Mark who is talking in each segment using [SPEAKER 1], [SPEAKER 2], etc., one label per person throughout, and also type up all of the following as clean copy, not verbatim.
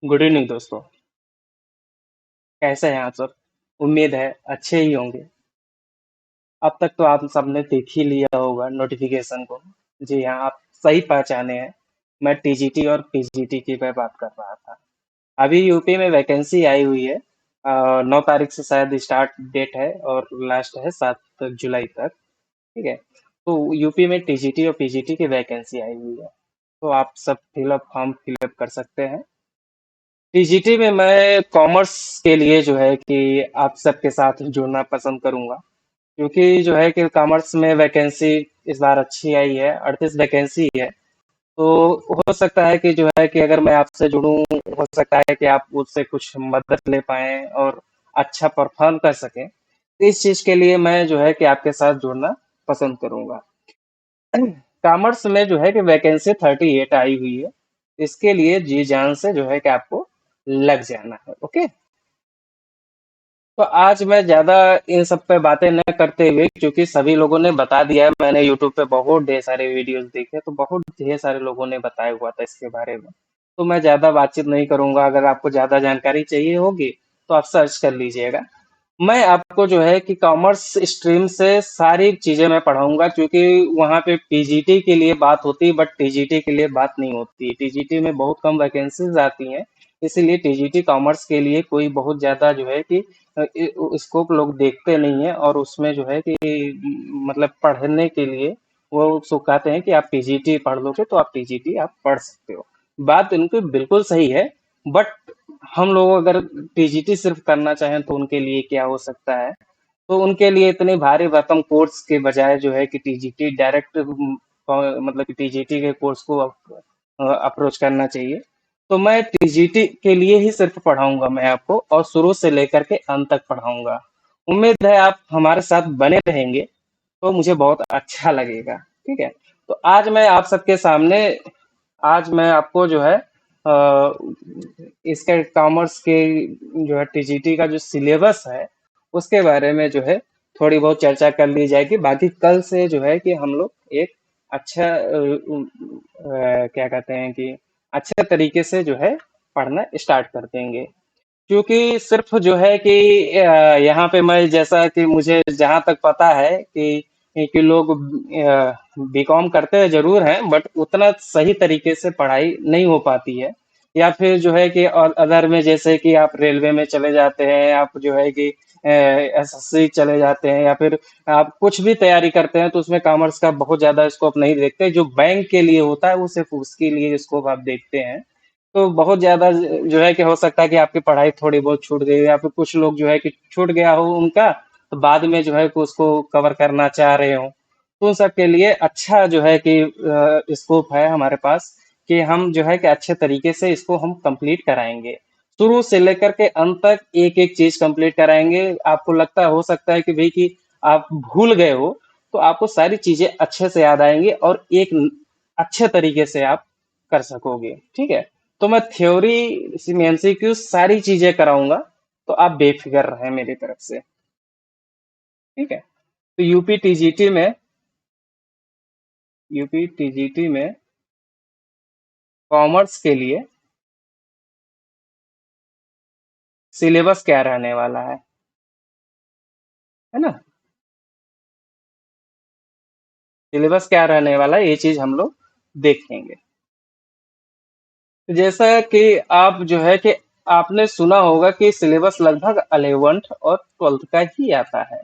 [SPEAKER 1] Good evening दोस्तों। कैसे हैं आप सब? उम्मीद है अच्छे ही होंगे। अब तक तो आप सबने देख ही लिया होगा नोटिफिकेशन को। जी हाँ, आप सही पहचाने हैं। मैं टीजीटी और पीजीटी की मैं बात कर रहा था। अभी यूपी में वैकेंसी आई हुई है। 9 तारीख से शायद स्टार्ट डेट है और लास्ट है 7 जुलाई तक। ठीक है। तो यूपी में टीजीटी और पीजीटी की वैकेंसी आई हुई है। तो आप सब फिलअप फॉर्म फिलअप कर सकते हैं। टीजीटी में मैं कॉमर्स के लिए जो है कि आप सबके साथ जुड़ना पसंद करूंगा, क्योंकि जो है कि कॉमर्स में वैकेंसी इस बार अच्छी आई है, 38 वैकेंसी है। तो हो सकता है कि जो है कि अगर मैं आपसे जुड़ूं, हो सकता है कि आप उससे कुछ मदद ले पाएं और अच्छा परफॉर्म कर सकें। इस चीज के लिए मैं जो है कि आपके साथ जुड़ना पसंद करूंगा। कॉमर्स में जो है कि वैकेंसी 38 आई हुई है। इसके लिए जी जान से जो है कि आपको लग जाना है। ओके। तो आज मैं ज्यादा इन सब पे बातें न करते हुए, क्योंकि सभी लोगों ने बता दिया है, मैंने यूट्यूब पे बहुत ढेर सारे वीडियोस देखे, तो बहुत ढेर सारे लोगों ने बताया हुआ था इसके बारे में। तो मैं ज्यादा बातचीत नहीं करूंगा। अगर आपको ज्यादा जानकारी चाहिए होगी तो आप सर्च कर लीजिएगा। मैं आपको जो है कि कॉमर्स स्ट्रीम से सारी चीजें मैं पढ़ाऊंगा, क्योंकि वहाँ पे पीजीटी के लिए बात होती है बट टीजीटी के लिए बात नहीं होती। टीजीटी में बहुत कम वैकेंसीज आती हैं, इसीलिए टीजीटी कॉमर्स के लिए कोई बहुत ज्यादा जो है कि स्कोप लोग देखते नहीं है, और उसमें जो है कि मतलब पढ़ने के लिए वो सो कहते हैं कि आप पीजीटी पढ़ लोगे तो आप टीजीटी आप पढ़ सकते हो। बात इनकी बिल्कुल सही है। बट हम लोग अगर टीजीटी सिर्फ करना चाहें तो उनके लिए क्या हो सकता है? तो उनके लिए इतनी भारी भरकम कोर्स के बजाय जो है कि टीजीटी डायरेक्ट, मतलब कि टीजीटी के कोर्स को अप्रोच करना चाहिए। तो मैं टीजीटी के लिए ही सिर्फ पढ़ाऊंगा मैं आपको, और शुरू से लेकर के अंत तक पढ़ाऊंगा। उम्मीद है आप हमारे साथ बने रहेंगे तो मुझे बहुत अच्छा लगेगा। ठीक है। तो आज मैं आप सबके सामने, आज मैं आपको जो है इसके कॉमर्स के जो है टीजीटी का जो सिलेबस है उसके बारे में जो है थोड़ी बहुत चर्चा कर ली जाएगी। बाकी कल से जो है कि हम लोग एक अच्छा क्या कहते हैं कि अच्छे तरीके से जो है पढ़ना स्टार्ट कर देंगे। क्योंकि सिर्फ जो है कि यहाँ पे मैं, जैसा कि मुझे जहाँ तक पता है कि लोग बीकॉम करते जरूर हैं बट उतना सही तरीके से पढ़ाई नहीं हो पाती है। या फिर जो है कि और अदर में, जैसे कि आप रेलवे में चले जाते हैं, आप जो है कि एसएससी चले जाते हैं, या फिर आप कुछ भी तैयारी करते हैं तो उसमें कॉमर्स का बहुत ज्यादा स्कोप नहीं देखते। जो बैंक के लिए होता है वो सिर्फ उसके लिए स्कोप आप देखते हैं। तो बहुत ज्यादा जो है कि हो सकता है कि आपकी पढ़ाई थोड़ी बहुत छूट गई हो, या फिर कुछ लोग जो है कि छूट गया हो उनका, तो बाद में जो है कि उसको कवर करना चाह रहे हो। तो उन सब के लिए अच्छा जो है कि स्कोप है हमारे पास, कि हम जो है कि अच्छे तरीके से इसको हम कंप्लीट कराएंगे। शुरू से लेकर के अंत तक एक एक चीज कंप्लीट कराएंगे। आपको लगता हो सकता है कि भाई कि आप भूल गए हो, तो आपको सारी चीजें अच्छे से याद आएंगी और एक अच्छे तरीके से आप कर सकोगे। ठीक है। तो मैं थ्योरी, एमसीक्यू सारी चीजें कराऊंगा। तो आप बेफिक्र रहें मेरी तरफ से। ठीक है। तो यूपी टीजीटी में कॉमर्स के लिए सिलेबस क्या रहने वाला है ना? सिलेबस क्या रहने वाला है ये चीज हम लोग देखेंगे। तो जैसा कि आप जो है कि आपने सुना होगा कि सिलेबस लगभग 11th और 12th का ही आता है।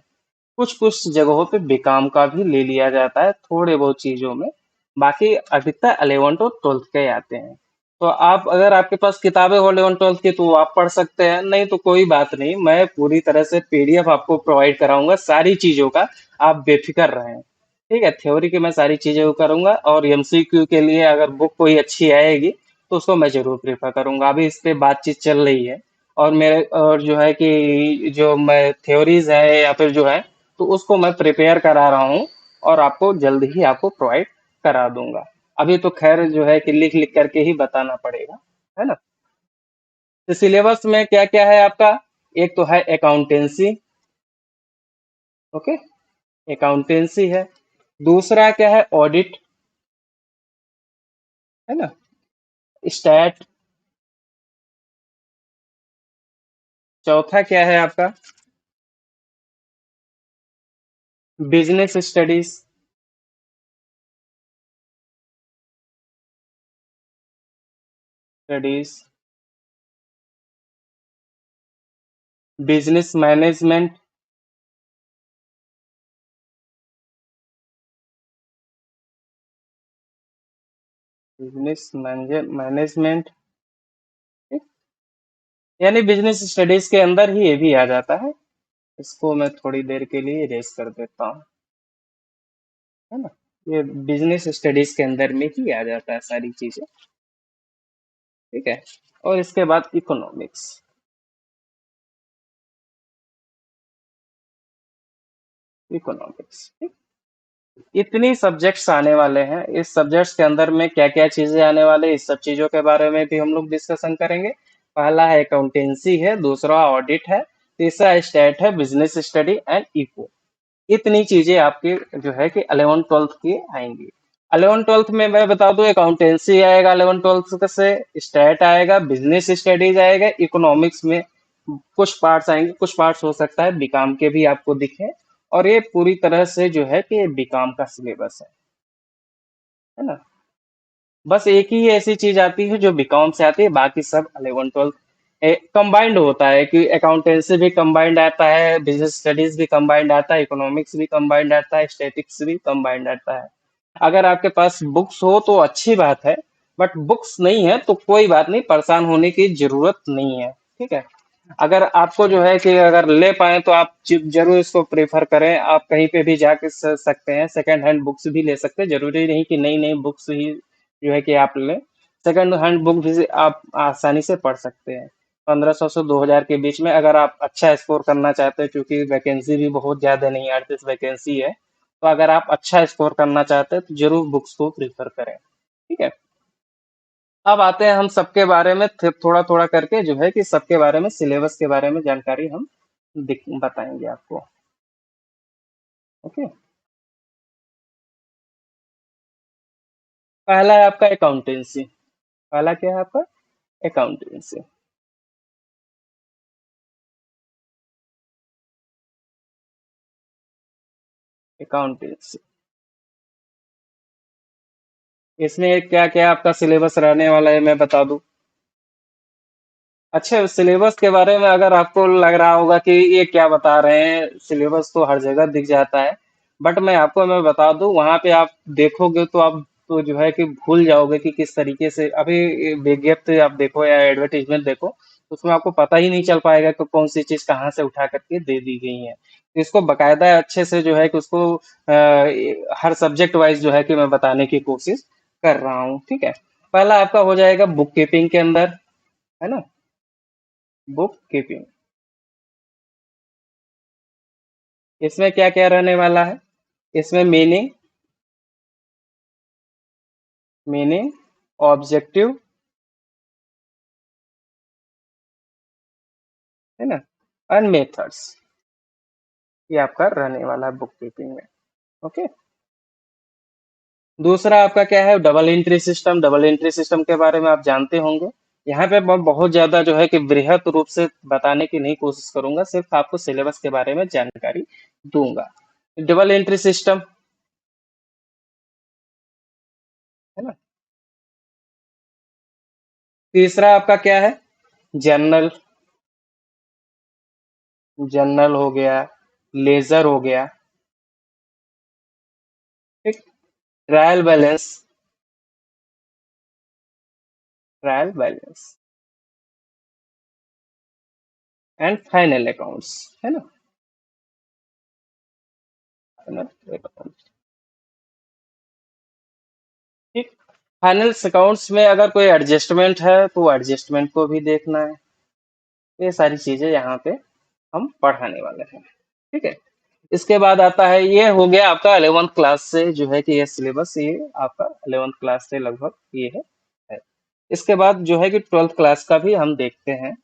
[SPEAKER 1] कुछ कुछ जगहों पे बीकॉम का भी ले लिया जाता है थोड़े बहुत चीजों में। बाकी अधिकतर 11th और 12th के आते हैं। तो आप, अगर आपके पास किताबें हो 11th 12th की, तो वो आप पढ़ सकते हैं, नहीं तो कोई बात नहीं, मैं पूरी तरह से पीडीएफ आपको प्रोवाइड कराऊंगा सारी चीजों का। आप बेफिक्र रहें। ठीक है। थ्योरी की मैं सारी चीजें करूंगा, और एमसीक्यू के लिए अगर बुक कोई अच्छी आएगी तो उसको मैं जरूर प्रेफर करूंगा। अभी इस पे बातचीत चल रही है, और मेरे और जो है कि जो मैं थ्योरीज है या फिर जो है, तो उसको मैं प्रिपेयर करा रहा हूँ, और आपको जल्द ही आपको प्रोवाइड करा दूंगा। अभी तो खैर जो है कि लिख लिख करके ही बताना पड़ेगा, है ना? तो सिलेबस में क्या क्या है आपका? एक तो है अकाउंटेंसी। ओके। अकाउंटेंसी है। दूसरा क्या है? ऑडिट, है ना? स्टैट, चौथा क्या है आपका? Business studies. Studies, business management, business management. यानी बिजनेस स्टडीज के अंदर ही ये भी आ जाता है। इसको मैं थोड़ी देर के लिए इरेज कर देता हूँ, है ना। ये बिजनेस स्टडीज के अंदर में ही आ जाता है सारी चीजें। ठीक है। और इसके बाद इकोनॉमिक्स। इकोनॉमिक्स, इतनी सब्जेक्ट्स आने वाले हैं। इस सब्जेक्ट्स के अंदर में क्या क्या चीजें आने वाले हैं, इस सब चीजों के बारे में भी हम लोग डिस्कशन करेंगे। पहला है अकाउंटेंसी है, दूसरा ऑडिट है, तीसरा स्टेट है, बिजनेस स्टडी एंड इको। इतनी चीजें आपकी जो है कि 11th 12th की आएंगी। 11th 12th में मैं बता दूं, अकाउंटेंसी आएगा 11th 12th से, स्टेट आएगा, बिजनेस स्टडीज आएगा, इकोनॉमिक्स में कुछ पार्ट्स आएंगे, कुछ पार्ट्स हो सकता है बीकॉम के भी आपको दिखे। और ये पूरी तरह से जो है कि बीकॉम का सिलेबस है ना। बस एक ही ऐसी चीज आती है जो बीकॉम से आती है, बाकी सब 11th 12th कंबाइंड होता है कि अकाउंटेंसी भी कंबाइंड आता है, बिजनेस स्टडीज भी कंबाइंड आता है, इकोनॉमिक्स भी कंबाइंड आता है, स्टैटिक्स भी कंबाइंड आता है। अगर आपके पास बुक्स हो तो अच्छी बात है, बट बुक्स नहीं है तो कोई बात नहीं, परेशान होने की जरूरत नहीं है। ठीक है। अगर आपको जो है कि अगर ले पाए तो आप जरूर इसको प्रेफर करें। आप कहीं पे भी जाके सकते हैं, सेकंड हैंड बुक्स भी ले सकते हैं, जरूरी नहीं कि नई नई बुक्स ही जो है कि आप लें। सेकंड हैंड बुक भी आप आसानी से पढ़ सकते हैं। 1500 से 2000 के बीच में, अगर आप अच्छा स्कोर करना चाहते हैं, क्योंकि वैकेंसी भी बहुत ज्यादा नहीं है, 38 वैकेंसी है। तो अगर आप अच्छा स्कोर करना चाहते हैं तो जरूर बुक्स को प्रीफर करें। ठीक है। अब आते हैं हम सबके बारे में थोड़ा थोड़ा करके जो है कि सबके बारे में, सिलेबस के बारे में जानकारी हम बताएंगे आपको। ओके। पहला है आपका अकाउंटेंसी। पहला क्या है आपका? अकाउंटेंसी। अकाउंटेंसी, इसमें क्या क्या आपका सिलेबस रहने वाला है मैं बता दूं। अच्छा, सिलेबस के बारे में अगर आपको लग रहा होगा कि ये क्या बता रहे हैं, सिलेबस तो हर जगह दिख जाता है। बट मैं बता दूं, वहां पे आप देखोगे तो आप तो जो है कि भूल जाओगे कि किस तरीके से अभी ये विज्ञप्ति आप देखो या एडवर्टीजमेंट देखो, तो उसमें आपको पता ही नहीं चल पाएगा कि कौन सी चीज कहाँ से उठा करके दे दी गई है। तो इसको बकायदा अच्छे से जो है कि उसको हर सब्जेक्ट वाइज जो है कि मैं बताने की कोशिश कर रहा हूँ। ठीक है। पहला आपका हो जाएगा बुक कीपिंग के अंदर, है ना। बुक कीपिंग, इसमें क्या क्या रहने वाला है? इसमें मीनिंग, ऑब्जेक्टिव, है ना, एंड मेथड्स, ये आपका रहने वाला है बुक कीपिंग में। ओके। दूसरा आपका क्या है? Double entry system. Double entry system के बारे में आप जानते होंगे। यहाँ पे मैं बहुत ज्यादा जो है कि बृहद रूप से बताने की नहीं कोशिश करूंगा, सिर्फ आपको सिलेबस के बारे में जानकारी दूंगा। डबल एंट्री सिस्टम, है ना। तीसरा आपका क्या है? जर्नल। जर्नल हो गया, लेजर हो गया, ठीक, trial balance, trial balance and final accounts, है ना। फाइनल अकाउंट्स, ठीक। फाइनल अकाउंट्स में अगर कोई एडजस्टमेंट है तो एडजस्टमेंट को भी देखना है। ये सारी चीजें यहाँ पे हम पढ़ाने वाले हैं। ठीक है। इसके बाद आता है, ये हो गया आपका 11th क्लास से जो है कि ये सिलेबस, ये आपका 11th क्लास से लगभग ये है। इसके बाद जो है कि 12th क्लास का भी हम देखते हैं।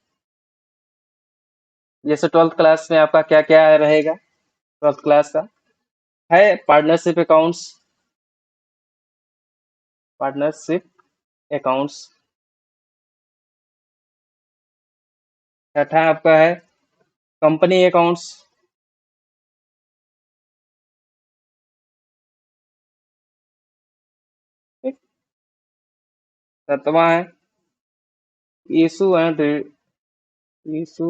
[SPEAKER 1] जैसे 12th क्लास में आपका क्या क्या रहेगा? 12th क्लास का है पार्टनरशिप अकाउंट्स, पार्टनरशिप अकाउंट्स। छठा आपका है कंपनी अकाउंट्स। 7वां है issue and issue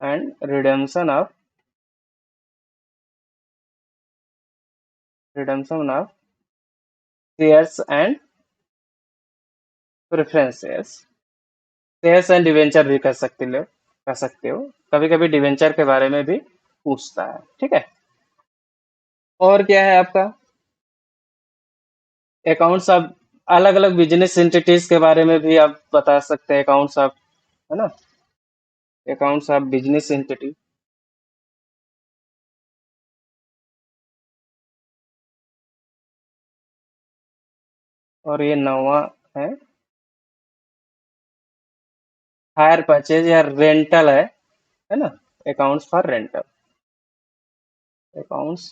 [SPEAKER 1] and redemption of shares and preferences. Shares and debenture भी कर सकते हो। कभी कभी डिवेंचर के बारे में भी पूछता है, ठीक है। और क्या है आपका अकाउंट्स आप अलग अलग बिजनेस एंटिटीज के बारे में भी आप बता सकते हैं। अकाउंट्स आप, है ना, अकाउंट्स आप बिजनेस एंटिटी। और ये 9वां है हायर परचेज या रेंटल है ना, accounts for rental, accounts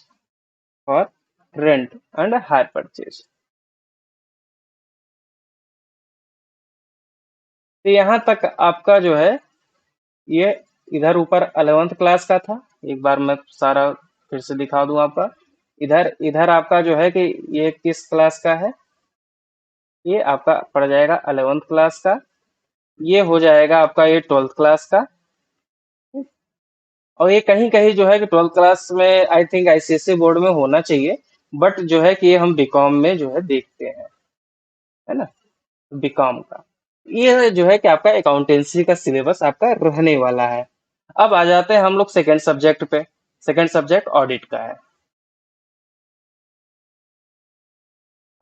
[SPEAKER 1] for rent and hire purchase. तो यहाँ तक आपका जो है ये इधर ऊपर 11th क्लास का था। एक बार मैं सारा फिर से दिखा दूं आपका। इधर इधर आपका जो है कि ये किस क्लास का है, ये आपका पड़ जाएगा 11th क्लास का। ये हो जाएगा आपका ये 12th क्लास का। और ये कहीं कहीं जो है कि 12th क्लास में आई थिंक आईसीएसई बोर्ड में होना चाहिए, बट जो है कि ये हम बीकॉम में जो है देखते हैं, है ना, बीकॉम का। ये जो है कि आपका अकाउंटेंसी का सिलेबस आपका रहने वाला है। अब आ जाते हैं हम लोग सेकंड सब्जेक्ट पे। सेकंड सब्जेक्ट ऑडिट का है।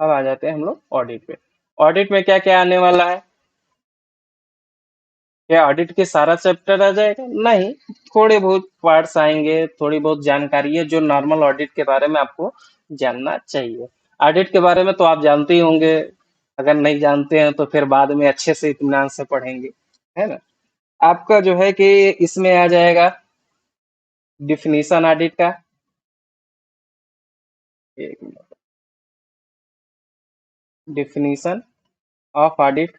[SPEAKER 1] अब आ जाते हैं हम लोग ऑडिट पे। ऑडिट में क्या क्या आने वाला है? क्या ऑडिट के सारा चैप्टर आ जाएगा? नहीं, थोड़े बहुत पार्ट्स आएंगे, थोड़ी बहुत जानकारी है जो नॉर्मल ऑडिट के बारे में आपको जानना चाहिए। ऑडिट के बारे में तो आप जानते ही होंगे। अगर नहीं जानते हैं तो फिर बाद में अच्छे से इत्मीनान से पढ़ेंगे, है ना। आपका जो है कि इसमें आ जाएगा डिफिनीशन ऑडिट का। एक मिनट, डिफिनीशन ऑफ ऑडिट।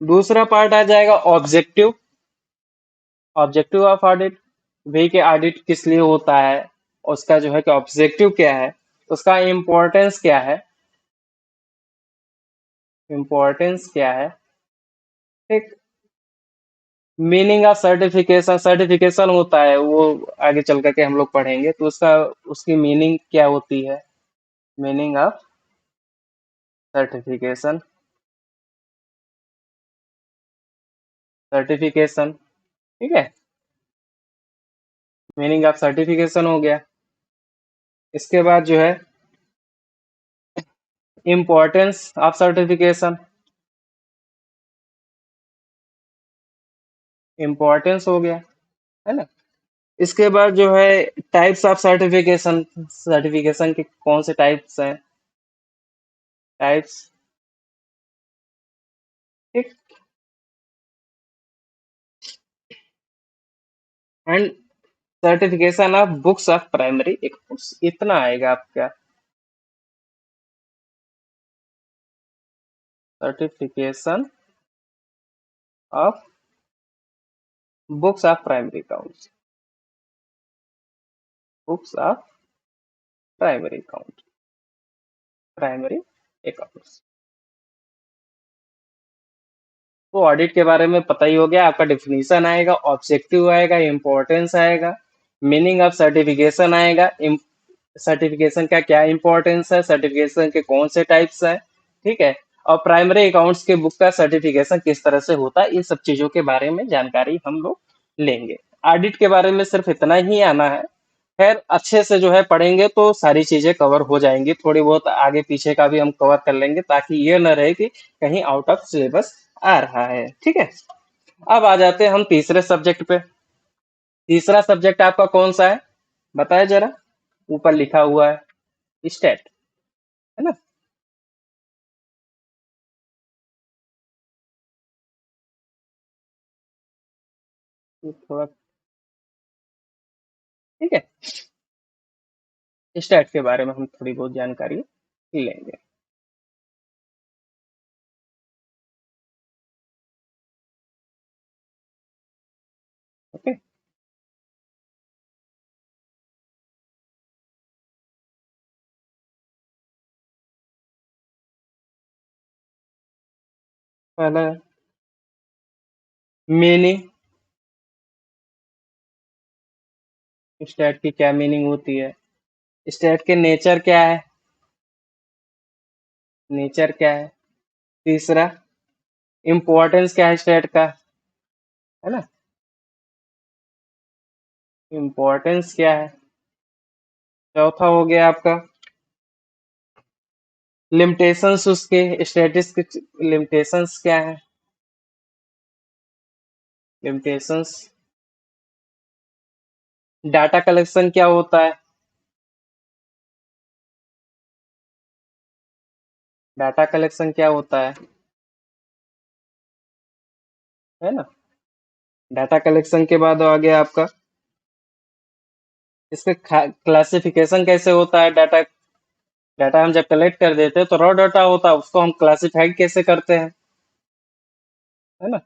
[SPEAKER 1] दूसरा पार्ट आ जाएगा ऑब्जेक्टिव, ऑब्जेक्टिव ऑफ ऑडिट। भाई कि ऑडिट किस लिए होता है, उसका जो है कि ऑब्जेक्टिव क्या है, उसका इम्पोर्टेंस क्या है, इम्पोर्टेंस क्या है, ठीक। मीनिंग ऑफ सर्टिफिकेशन, सर्टिफिकेशन होता है वो आगे चल करके हम लोग पढ़ेंगे, तो उसका उसकी मीनिंग क्या होती है, मीनिंग ऑफ सर्टिफिकेशन, सर्टिफिकेशन, ठीक है। मीनिंग ऑफ सर्टिफिकेशन हो गया। इसके बाद जो है इम्पोर्टेंस ऑफ सर्टिफिकेशन, इम्पोर्टेंस हो गया, है ना। इसके बाद जो है टाइप्स ऑफ सर्टिफिकेशन, सर्टिफिकेशन के कौन से टाइप्स हैं, टाइप्स, ठीक। And certification of books of primary accounts, इतना आएगा आपका certification of books of primary accounts, books of primary account, primary accounts. तो ऑडिट के बारे में पता ही हो गया आपका। डिफिनीशन आएगा, ऑब्जेक्टिव आएगा, इंपॉर्टेंस आएगा, मीनिंग ऑफ सर्टिफिकेशन आएगा, सर्टिफिकेशन का क्या इंपॉर्टेंस है, सर्टिफिकेशन के कौन से टाइप्स हैं, ठीक है। और प्राइमरी अकाउंट्स के बुक का सर्टिफिकेशन किस तरह से होता है, इन सब चीजों के बारे में जानकारी हम लोग लेंगे। ऑडिट के बारे में सिर्फ इतना ही आना है। खैर अच्छे से जो है पढ़ेंगे तो सारी चीजें कवर हो जाएंगी। थोड़ी बहुत आगे पीछे का भी हम कवर कर लेंगे, ताकि ये न रहे कि कहीं आउट ऑफ सिलेबस आ रहा है, ठीक है। अब आ जाते हैं हम तीसरे सब्जेक्ट पे। तीसरा सब्जेक्ट आपका कौन सा है, बताए जरा। ऊपर लिखा हुआ है स्टेट, है ना। ये थोड़ा, ठीक है, स्टेट के बारे में हम थोड़ी बहुत जानकारी लेंगे। पहले मीनिंग, स्टेट की क्या मीनिंग होती है, स्टेट के नेचर क्या है, नेचर क्या है। तीसरा, इम्पोर्टेंस क्या है स्टेट का, है ना, इम्पोर्टेंस क्या है। चौथा हो गया आपका लिमिटेशंस, उसके स्टेटिस के लिमिटेशंस क्या है, लिमिटेशंस। डाटा कलेक्शन क्या होता है, डाटा कलेक्शन क्या होता है ना। डाटा कलेक्शन के बाद आ गया आपका इसका क्लासिफिकेशन कैसे होता है। डाटा डाटा हम जब कलेक्ट कर देते हैं तो रॉ डाटा होता है, उसको हम क्लासिफाइड कैसे करते हैं, है ना,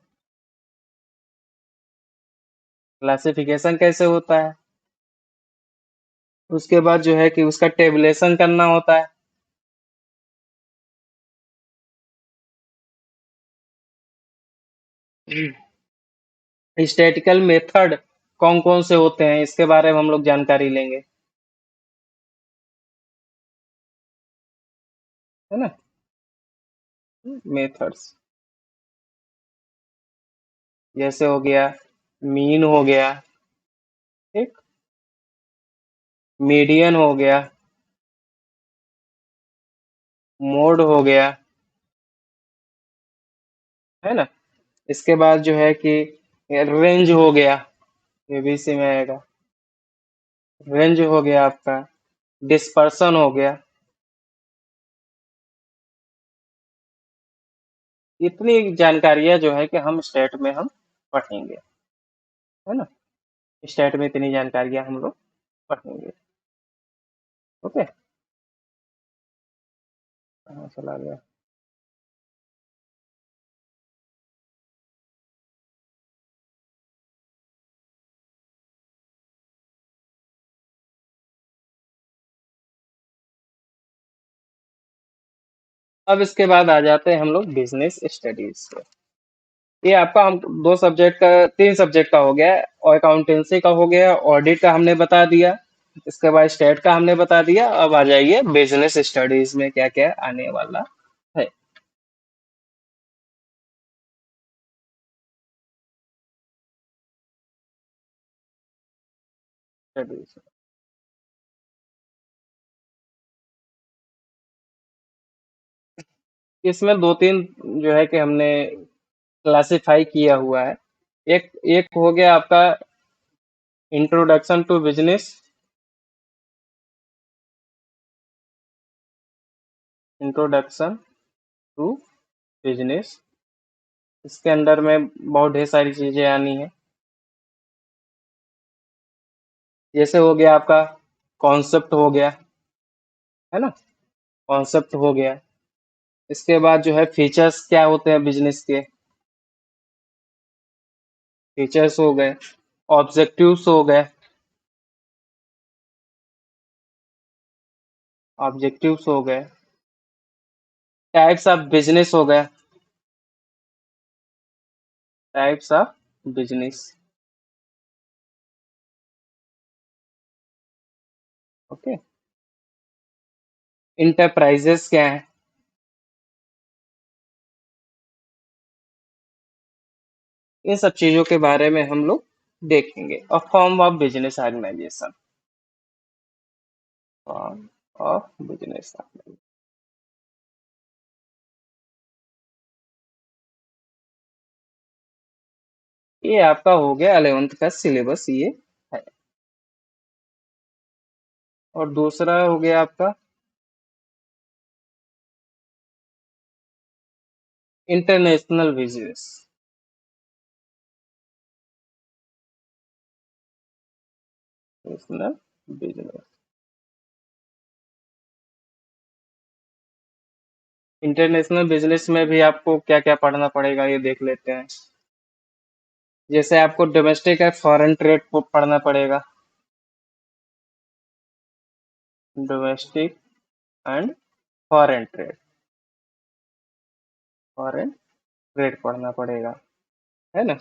[SPEAKER 1] क्लासिफिकेशन कैसे होता है। उसके बाद जो है कि उसका टेबुलेशन करना होता है। स्टैटिकल मेथड कौन कौन से होते हैं, इसके बारे में हम लोग जानकारी लेंगे, है ना, मेथड्स जैसे हो गया मीन हो गया, ठीक, मीडियन हो गया, मोड हो गया, है ना। इसके बाद जो है कि रेंज हो गया, ये भी इसी में आएगा। रेंज हो गया आपका, डिस्पर्सन हो गया। इतनी जानकारियां जो है कि हम स्टेट में हम पढ़ेंगे, है ना, स्टेट में इतनी जानकारियां हम लोग पढ़ेंगे। ओके, कहाँ चला गया। अब इसके बाद आ जाते हैं हम लोग बिजनेस स्टडीज पे। ये आपका हम दो सब्जेक्ट का, तीन सब्जेक्ट का हो गया, और अकाउंटेंसी का हो गया, ऑडिट का हमने बता दिया, इसके बाद स्टेट का हमने बता दिया। अब आ जाइए बिजनेस स्टडीज में क्या क्या आने वाला है। स्टडीज इसमें दो तीन जो है कि हमने क्लासिफाई किया हुआ है। एक एक हो गया आपका introduction to business, introduction to business, इसके अंदर में बहुत ढेर सारी चीजें आनी है। जैसे हो गया आपका कॉन्सेप्ट हो गया, है ना, कॉन्सेप्ट हो गया। इसके बाद जो है फीचर्स क्या होते हैं बिजनेस के, फीचर्स हो गए, ऑब्जेक्टिव्स हो गए, ऑब्जेक्टिव्स हो गए, टाइप्स ऑफ बिजनेस हो गए, types of business. Okay, enterprises क्या है, इन सब चीजों के बारे में हम लोग देखेंगे। और form of business organisation, form of business, ये आपका हो गया 11th का सिलेबस ये है। और दूसरा हो गया आपका international business, international business. International business में भी आपको क्या क्या पढ़ना पड़ेगा ये देख लेते हैं। जैसे आपको डोमेस्टिक है, फॉरेन ट्रेड को पढ़ना पड़ेगा, domestic and foreign trade, foreign trade पढ़ना पड़ेगा, है ना।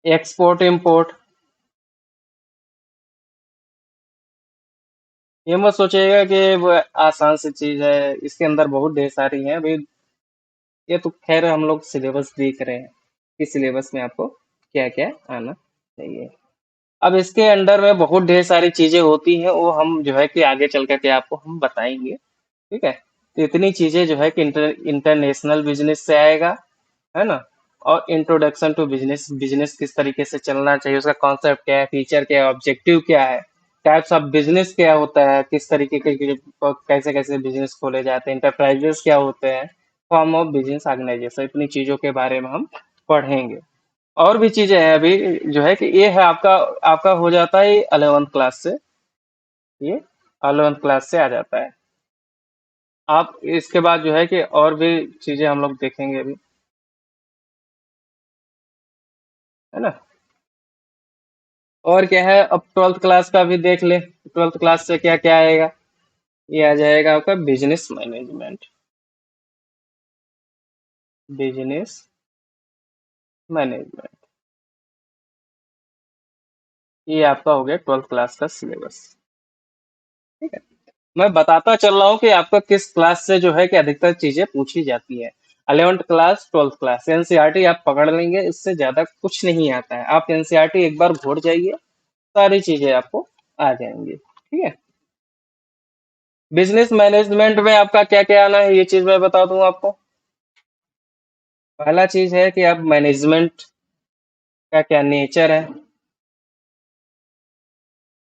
[SPEAKER 1] एक्सपोर्ट इम्पोर्ट, ये मत सोचिएगा कि वो आसान सी चीज है, इसके अंदर बहुत ढेर सारी है अभी। ये तो खैर हम लोग सिलेबस देख रहे हैं कि सिलेबस में आपको क्या क्या आना चाहिए। अब इसके अंडर में बहुत ढेर सारी चीजें होती हैं, वो हम जो है कि आगे चल करके आपको हम बताएंगे। ठीक है। तो इतनी चीजें जो है कि इंटरनेशनल बिजनेस से आएगा, है ना। और इंट्रोडक्शन टू बिजनेस, बिजनेस किस तरीके से चलना चाहिए, उसका कॉन्सेप्ट क्या है, फीचर क्या है, ऑब्जेक्टिव क्या है, टाइप्स ऑफ बिजनेस क्या होता है, किस तरीके के कैसे कैसे बिजनेस खोले जाते हैं, इंटरप्राइजेस क्या होते हैं, फॉर्म ऑफ बिजनेस ऑर्गेनाइजेशन, इतनी चीजों के बारे में हम पढ़ेंगे। और भी चीजें हैं अभी, जो है कि ये है आपका, आपका हो जाता है 11th क्लास से, ये 11th क्लास से आ जाता है। आप इसके बाद जो है कि और भी चीजें हम लोग देखेंगे अभी, है ना। और क्या है, अब 12th क्लास का भी देख ले, 12th क्लास से क्या क्या आएगा। ये आ जाएगा आपका बिजनेस मैनेजमेंट, बिजनेस मैनेजमेंट, ये आपका हो गया 12th क्लास का सिलेबस। ठीक है। मैं बताता चल रहा हूँ कि आपका किस क्लास से जो है कि अधिकतर चीजें पूछी जाती है। 11th class, 12th class, NCERT आप पकड़ लेंगे, इससे ज्यादा कुछ नहीं आता है। आप एनसीईआरटी एक बार घोट जाइए, सारी चीजें आपको आ जाएंगी। ठीक है। बिजनेस मैनेजमेंट में आपका क्या क्या आना है, ये चीज मैं बता दूं आपको। पहला चीज है कि आप मैनेजमेंट का क्या नेचर है,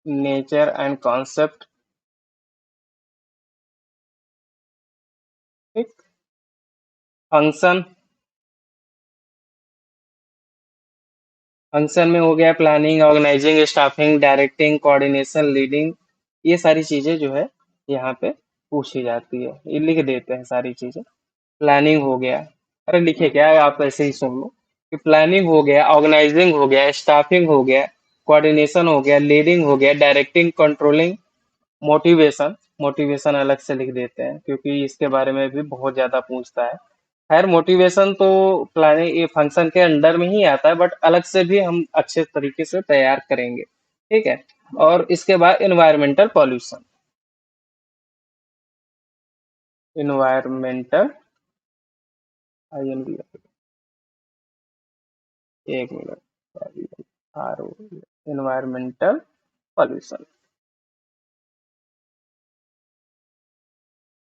[SPEAKER 1] नेचर एंड कॉन्सेप्ट। ठीक। फंक्शन, फंक्शन में हो गया planning, organising, staffing, directing, coordination, leading, ये सारी चीजें जो है यहाँ पे पूछी जाती है, ये लिख देते हैं सारी चीजें। प्लानिंग हो गया, अरे लिखे क्या है, आप ऐसे ही सुन लो कि प्लानिंग हो गया, ऑर्गेनाइजिंग हो गया, स्टाफिंग हो गया, कोऑर्डिनेशन हो गया, लीडिंग हो गया, डायरेक्टिंग, कंट्रोलिंग, मोटिवेशन, मोटिवेशन अलग से लिख देते हैं क्योंकि इसके बारे में भी बहुत ज्यादा पूछता है। खैर मोटिवेशन तो प्लानिंग ये फंक्शन के अंडर में ही आता है, बट अलग से भी हम अच्छे तरीके से तैयार करेंगे। ठीक है। और इसके बाद इन्वायरमेंटल पॉल्यूशन, इन्वायरमेंटल, INV, एक मिनट, RO, इन्वायरमेंटल पॉल्यूशन,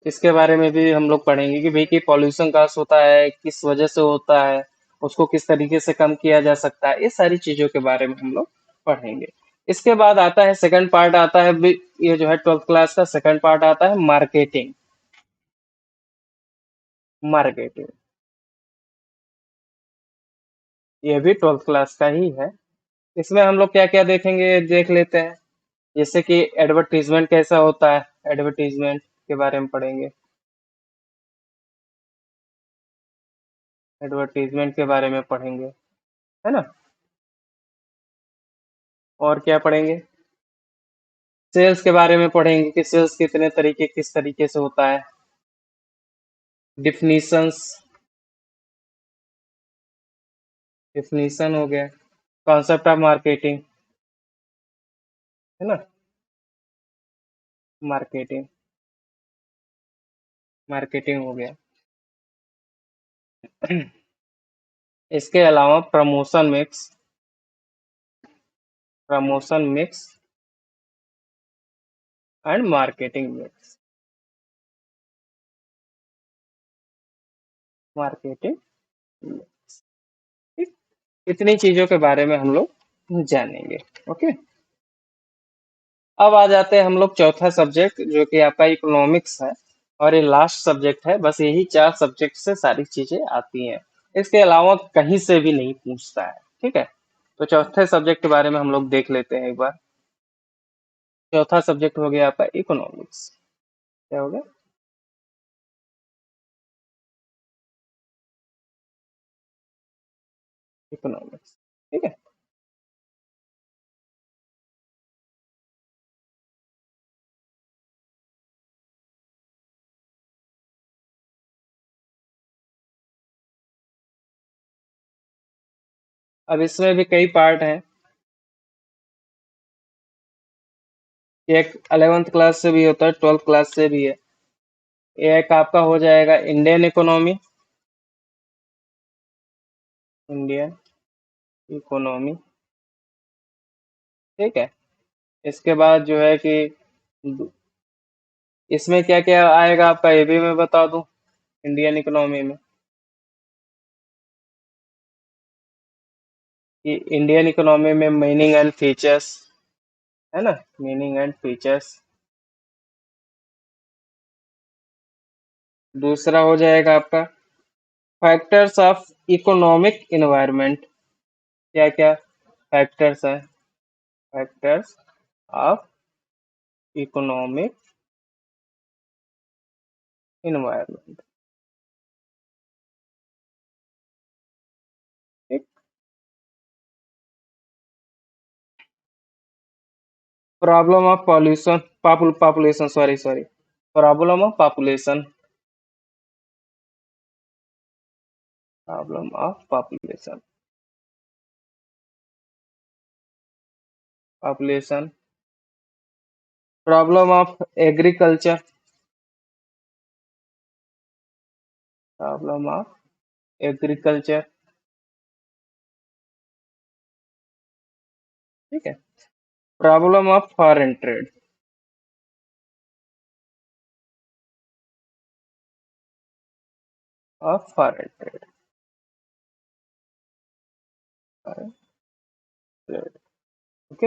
[SPEAKER 1] इसके बारे में भी हम लोग पढ़ेंगे कि भाई कि पॉल्यूशन कहाँ से होता है, किस वजह से होता है, उसको किस तरीके से कम किया जा सकता है, ये सारी चीजों के बारे में हम लोग पढ़ेंगे। इसके बाद आता है सेकंड पार्ट, आता है ये जो है 12th क्लास का सेकंड पार्ट आता है मार्केटिंग, मार्केटिंग, ये भी 12th क्लास का ही है। इसमें हम लोग क्या क्या देखेंगे देख लेते हैं। जैसे कि एडवर्टीजमेंट कैसा होता है, एडवर्टीजमेंट के बारे में पढ़ेंगे, एडवर्टीजमेंट के बारे में पढ़ेंगे, है ना। और क्या पढ़ेंगे, सेल्स के बारे में पढ़ेंगे कि सेल्स कितने तरीके किस तरीके से होता है, डिफिनीशंस, डिफिनीशन हो गया, कॉन्सेप्ट ऑफ मार्केटिंग, है ना, मार्केटिंग, मार्केटिंग हो गया। इसके अलावा promotion mix, promotion mix and marketing mix, marketing, इतनी चीजों के बारे में हम लोग जानेंगे। ओके। अब आ जाते हैं हम लोग चौथा सब्जेक्ट जो कि आपका इकोनॉमिक्स है, और ये लास्ट सब्जेक्ट है। बस यही चार सब्जेक्ट से सारी चीजें आती हैं, इसके अलावा कहीं से भी नहीं पूछता है। ठीक है। तो चौथे सब्जेक्ट के बारे में हम लोग देख लेते हैं एक बार। चौथा सब्जेक्ट हो गया आपका इकोनॉमिक्स, क्या हो गया, इकोनॉमिक्स। ठीक है। अब इसमें भी कई पार्ट हैं। एक 11th क्लास से भी होता है, 12th क्लास से भी है। एक आपका हो जाएगा इंडियन इकोनॉमी। इंडियन इकोनॉमी, ठीक है। इसके बाद जो है कि इसमें क्या क्या आएगा आपका, ये भी मैं बता दूं। इंडियन इकोनॉमी में कि इंडियन इकोनॉमी में मीनिंग एंड फीचर्स, है ना, मीनिंग एंड फीचर्स। दूसरा हो जाएगा आपका फैक्टर्स ऑफ इकोनॉमिक इन्वायरमेंट। क्या क्या फैक्टर्स हैं? फैक्टर्स ऑफ इकोनॉमिक इन्वायरमेंट, ठीक। Problem of pollution, population, sorry sorry, problem of population, problem of population, population. Problem of agriculture, problem of agriculture, ठीक है। Problem of foreign trade, of foreign trade, foreign trade, okay.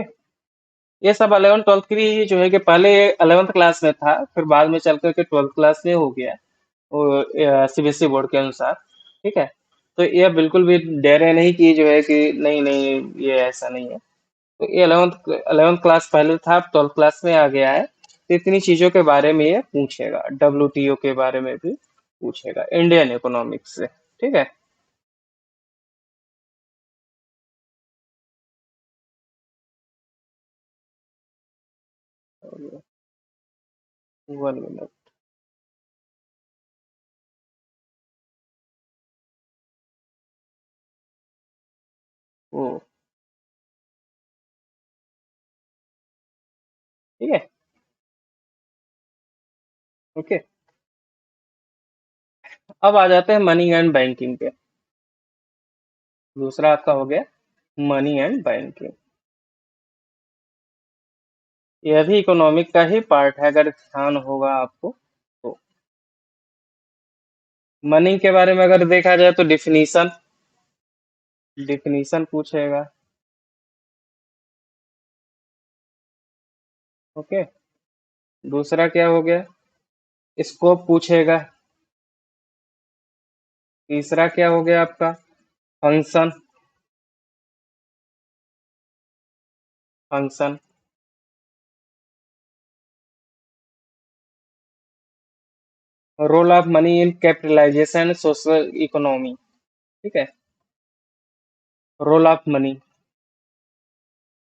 [SPEAKER 1] ये सब 11th 12th की जो है कि पहले 11th class में था, फिर बाद में चल करके 12th क्लास में हो गया, वो सीबीएसई बोर्ड के अनुसार, ठीक है। तो ये बिल्कुल भी डरे नहीं कि जो है कि नहीं नहीं, ये ऐसा नहीं है। तो ये 11th क्लास पहले था, अब 12th क्लास में आ गया है, तो इतनी चीजों के बारे में ये पूछेगा, डब्ल्यूटीओ के बारे में भी पूछेगा, इंडियन इकोनॉमिक्स से, ठीक है। One minute. ओ, ठीक है, ओके। अब आ जाते हैं मनी एंड बैंकिंग पे। दूसरा आपका हो गया मनी एंड बैंकिंग। यह भी इकोनॉमिक का ही पार्ट है, अगर ध्यान होगा आपको तो। मनी के बारे में अगर देखा जाए तो डिफिनीशन, डिफिनीशन पूछेगा, ओके। दूसरा क्या हो गया, स्कोप पूछेगा। तीसरा क्या हो गया आपका, function, function. Role of money in capitalisation social economy, ठीक है। Role of money,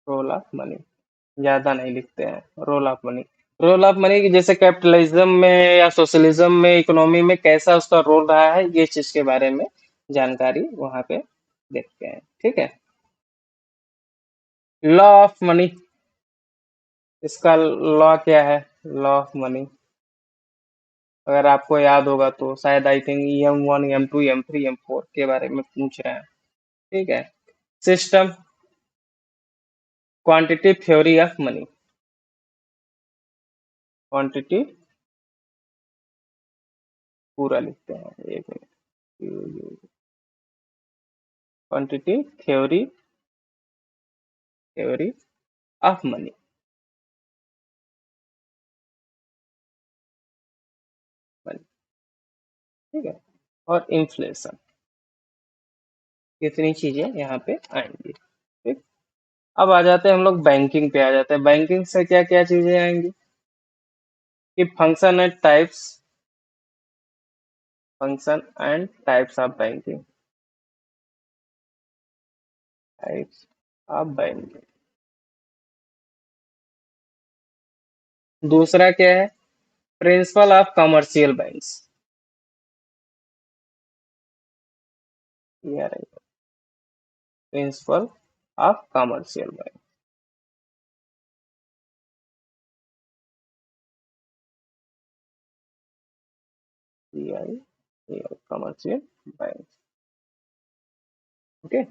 [SPEAKER 1] role of money, ज्यादा नहीं लिखते हैं, role of money. Role of money की जैसे कैपिटलिज्म में या सोशलिज्म में, इकोनॉमी में कैसा उसका रोल रहा है, ये चीज के बारे में जानकारी वहां पे देखते हैं, ठीक है। लॉ ऑफ मनी, इसका लॉ क्या है, लॉ ऑफ मनी, अगर आपको याद होगा तो शायद I think M1 M2 M3 M4 के बारे में पूछ रहे हैं, ठीक है। System, quantity theory of money, quantity, पूरा लिखते हैं, एक minute. Quantity theory, theory of money, money, ठीक है। और इन्फ्लेशन, कितनी चीजें यहाँ पे आएंगी, ठीक। अब आ जाते हैं हम लोग बैंकिंग पे, आ जाते हैं बैंकिंग से क्या क्या चीजें आएंगी, कि function and types, function and types of banking, types of banking. दूसरा क्या है, प्रिंसिपल ऑफ कमर्शियल बैंक्स, ये रही। Principle of commercial bank. Commercial bank. Okay.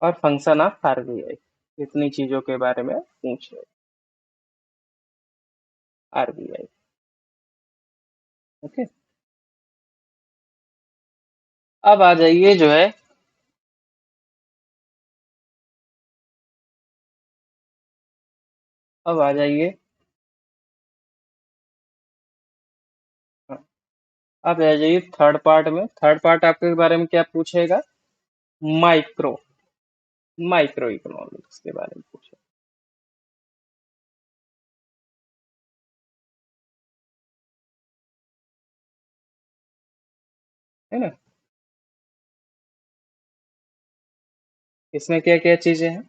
[SPEAKER 1] और फंक्शन ऑफ आरबीआई, इतनी चीजों के बारे में पूछ रहे। आरबीआई। ओके। अब आ जाइए जो है, अब आ जाइए, हाँ, अब आ जाइए थर्ड पार्ट में। थर्ड पार्ट आपके बारे में क्या पूछेगा? माइक्रो, माइक्रो इकोनॉमिक्स के बारे में पूछेगा, है ना। इसमें क्या क्या चीजें हैं?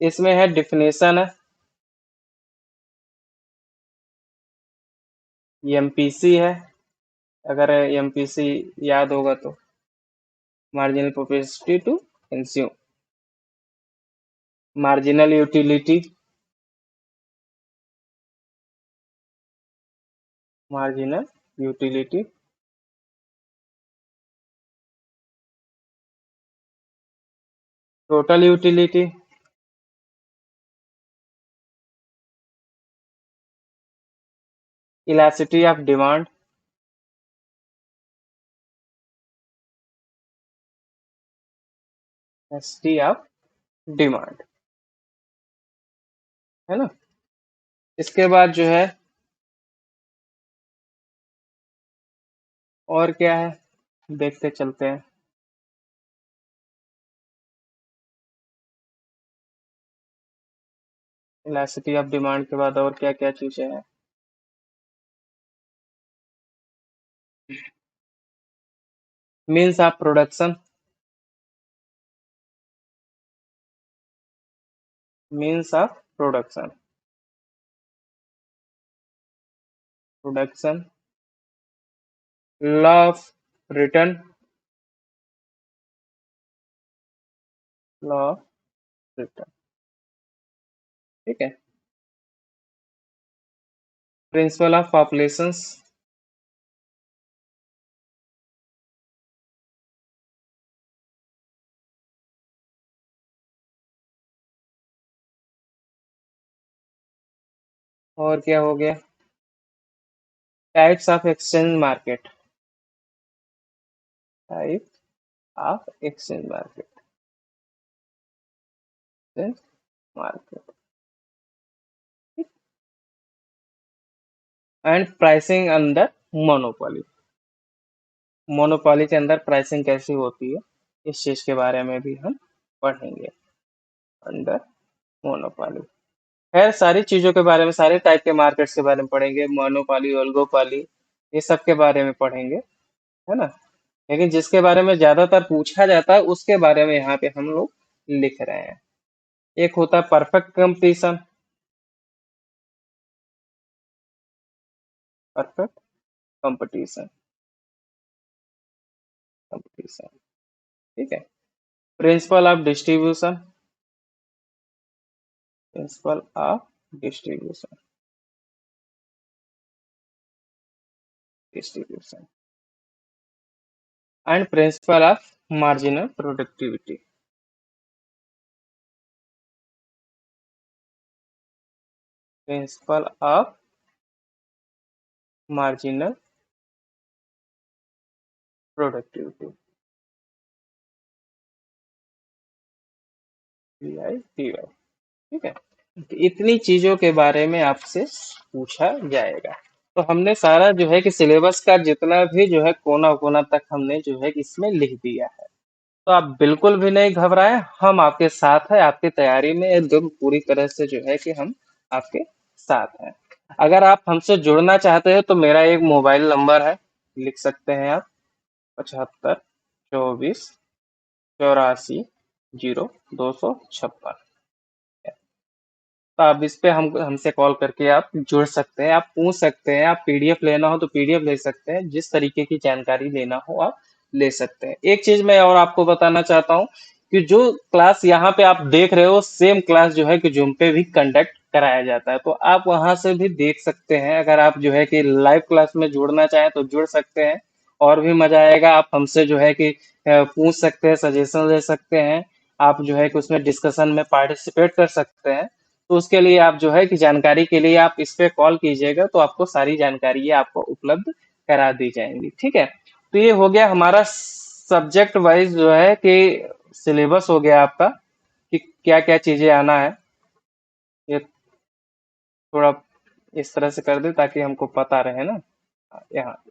[SPEAKER 1] इसमें है डिफिनेशन है, एमपीसी है, अगर एमपीसी याद होगा तो, marginal propensity to consume, marginal utility, marginal utility, total utility, elasticity of demand, elasticity of demand, है ना। इसके बाद जो है और क्या है, देखते चलते हैं। इलास्टिसिटी ऑफ डिमांड के बाद और क्या क्या चीजें हैं? Means of production, means of production, production, law of return, law of return, ठीक है। प्रिंसिपल ऑफ पॉपुलेशंस, और क्या हो गया? Types of exchange market, type of exchange market, market, and pricing under monopoly, monopoly के अंदर प्राइसिंग कैसी होती है, इस चीज के बारे में भी हम पढ़ेंगे, अंडर मोनोपोली। खैर सारी चीजों के बारे में, सारे टाइप के मार्केट्स के बारे में पढ़ेंगे, मोनोपोली, ओलिगोपोली, ये सब के बारे में पढ़ेंगे, है ना। लेकिन जिसके बारे में ज्यादातर पूछा जाता है उसके बारे में यहाँ पे हम लोग लिख रहे हैं। एक होता है perfect competition, perfect competition, competition, ठीक है। Principle of distribution, principle of distribution, distribution, and principle of marginal productivity, principle of marginal productivity, pi TI, ठीक है। इतनी चीजों के बारे में आपसे पूछा जाएगा। तो हमने सारा जो है कि सिलेबस का जितना भी जो है कोना कोना तक हमने जो है कि इसमें लिख दिया है। तो आप बिल्कुल भी नहीं घबराएं, हम आपके साथ हैं, आपकी तैयारी में एकदम पूरी तरह से जो है कि हम आपके साथ हैं। अगर आप हमसे जुड़ना चाहते हैं तो मेरा एक मोबाइल नंबर है, लिख सकते हैं आप, 75 24 84 0256। तो आप इस पे हम हमसे कॉल करके आप जुड़ सकते हैं, आप पूछ सकते हैं, आप पीडीएफ लेना हो तो पीडीएफ ले सकते हैं, जिस तरीके की जानकारी लेना हो आप ले सकते हैं। एक चीज मैं और आपको बताना चाहता हूँ कि जो क्लास यहाँ पे आप देख रहे हो सेम क्लास जो है कि जूम पे भी कंडक्ट कराया जाता है। तो आप वहां से भी देख सकते हैं। अगर आप जो है कि लाइव क्लास में जुड़ना चाहें तो जुड़ सकते हैं, और भी मजा आएगा। आप हमसे जो है कि पूछ सकते हैं, सजेशन ले सकते हैं। आप जो है कि उसमें डिस्कशन में पार्टिसिपेट कर सकते हैं। तो उसके लिए आप जो है कि जानकारी के लिए आप इस पे कॉल कीजिएगा, तो आपको सारी जानकारी आपको उपलब्ध करा दी जाएंगी। ठीक है। तो ये हो गया हमारा सब्जेक्ट वाइज जो है कि सिलेबस हो गया आपका, कि क्या क्या चीजें आना है। ये थोड़ा इस तरह से कर दे ताकि हमको पता रहे ना। यहाँ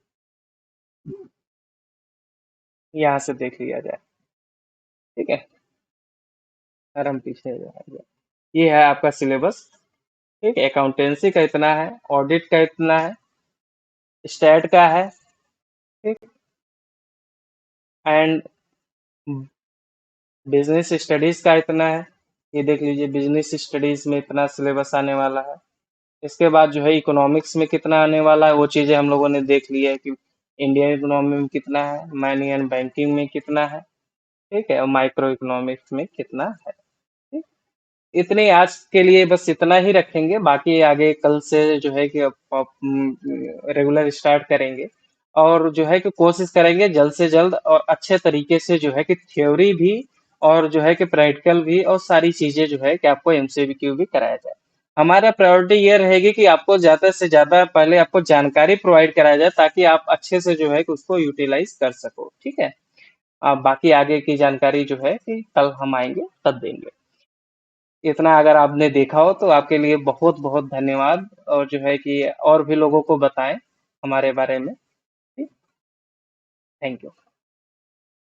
[SPEAKER 1] यहाँ से देख लिया जाए। ठीक है। और हम पीछे जाएंगे। ये है आपका सिलेबस। ठीक है। अकाउंटेंसी का इतना है, ऑडिट का इतना है, स्टैट का है। ठीक। एंड बिजनेस स्टडीज का इतना है। ये देख लीजिए, बिजनेस स्टडीज में इतना सिलेबस आने वाला है। इसके बाद जो है इकोनॉमिक्स में कितना आने वाला है, वो चीजें हम लोगों ने देख ली है कि इंडियन इकोनॉमी में कितना है, मनी एंड बैंकिंग में कितना है। ठीक है। और माइक्रो इकोनॉमिक्स में कितना है। ठीक। इतने आज के लिए बस इतना ही रखेंगे। बाकी आगे कल से जो है कि रेगुलर स्टार्ट करेंगे, और जो है कि कोशिश करेंगे जल्द से जल्द और अच्छे तरीके से जो है कि थ्योरी भी और जो है कि प्रैक्टिकल भी, और सारी चीजें जो है कि आपको एमसीक्यू भी कराया जाए। हमारा प्रायोरिटी ये रहेगी कि आपको ज्यादा से ज्यादा पहले आपको जानकारी प्रोवाइड कराया जाए, ताकि आप अच्छे से जो है कि उसको यूटिलाइज कर सको। ठीक है। बाकी आगे की जानकारी जो है कि कल हम आएंगे तब देंगे। इतना अगर आपने देखा हो तो आपके लिए बहुत बहुत धन्यवाद, और जो है कि और भी लोगों को बताएं हमारे बारे में। ठीक। Thank you.